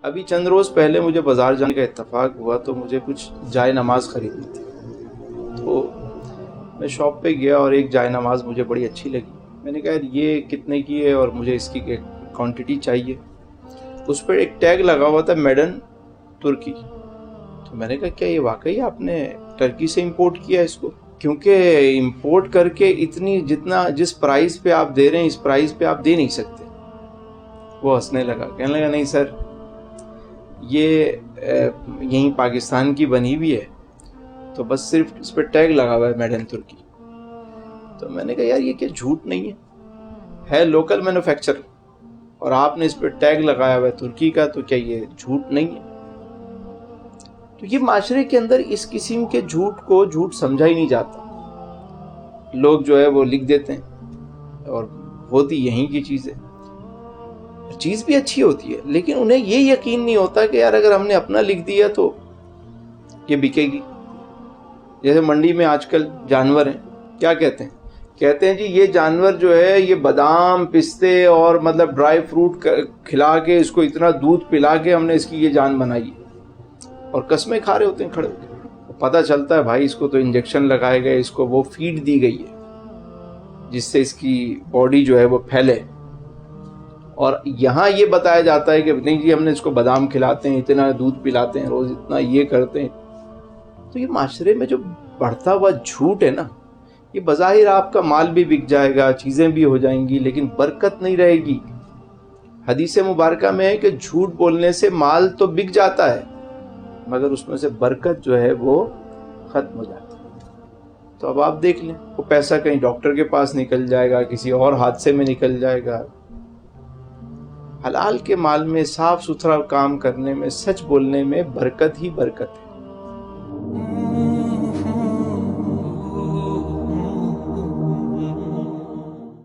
ابھی چند روز پہلے مجھے بازار جانے کا اتفاق ہوا تو مجھے کچھ جائے نماز خریدنی تھی، تو میں شاپ پہ گیا اور ایک جائے نماز مجھے بڑی اچھی لگی۔ میں نے کہا یار یہ کتنے کی ہے اور مجھے اس کی کوانٹٹی چاہیے۔ اس پہ ایک ٹیگ لگا ہوا تھا میڈ ان ترکی، تو میں نے کہا کیا یہ واقعی آپ نے ترکی سے امپورٹ کیا ہے اس کو؟ کیونکہ امپورٹ کر کے اتنی جس پرائز پہ آپ دے رہے ہیں اس پرائز پہ آپ دے نہیں سکتے۔ وہ ہنسنے لگا، کہنے لگا نہیں سر، یہ یہیں پاکستان کی بنی ہوئی ہے، تو بس صرف اس پہ ٹیگ لگا ہوا ہے میڈ ان ترکی۔ تو میں نے کہا یار یہ کیا جھوٹ نہیں ہے لوکل مینوفیکچر، اور آپ نے اس پہ ٹیگ لگایا ہوا ہے ترکی کا، تو کیا یہ جھوٹ نہیں ہے؟ تو یہ معاشرے کے اندر اس قسم کے جھوٹ کو جھوٹ سمجھا ہی نہیں جاتا۔ لوگ جو ہے وہ لکھ دیتے ہیں اور ہوتی یہیں کی چیز ہے، چیز بھی اچھی ہوتی ہے، لیکن انہیں یہ یقین نہیں ہوتا کہ یار اگر ہم نے اپنا لکھ دیا تو یہ بکے گی۔ جیسے منڈی میں آج کل جانور ہیں، کیا کہتے ہیں جی یہ جانور جو ہے یہ بادام پستے اور مطلب ڈرائی فروٹ کھلا کے اس کو اتنا دودھ پلا کے ہم نے اس کی یہ جان بنائی، اور قسمیں کھا رہے ہوتے ہیں کھڑے ہو کے۔ پتہ چلتا ہے بھائی اس کو تو انجیکشن لگائے گئے، اس کو وہ فیڈ دی گئی ہے جس سے اس کی باڈی جو ہے وہ پھیلے، اور یہاں یہ بتایا جاتا ہے کہ نہیں جی ہم نے اس کو بادام کھلاتے ہیں، اتنا دودھ پلاتے ہیں روز، اتنا یہ کرتے ہیں۔ تو یہ معاشرے میں جو بڑھتا ہوا جھوٹ ہے نا، یہ بظاہر آپ کا مال بھی بک جائے گا، چیزیں بھی ہو جائیں گی، لیکن برکت نہیں رہے گی۔ حدیث مبارکہ میں ہے کہ جھوٹ بولنے سے مال تو بک جاتا ہے مگر اس میں سے برکت جو ہے وہ ختم ہو جاتی ہے۔ تو اب آپ دیکھ لیں، وہ پیسہ کہیں ڈاکٹر کے پاس نکل جائے گا، کسی اور حادثے میں نکل جائے گا۔ حلال کے مال میں، صاف ستھرا کام کرنے میں، سچ بولنے میں برکت ہی برکت ہے۔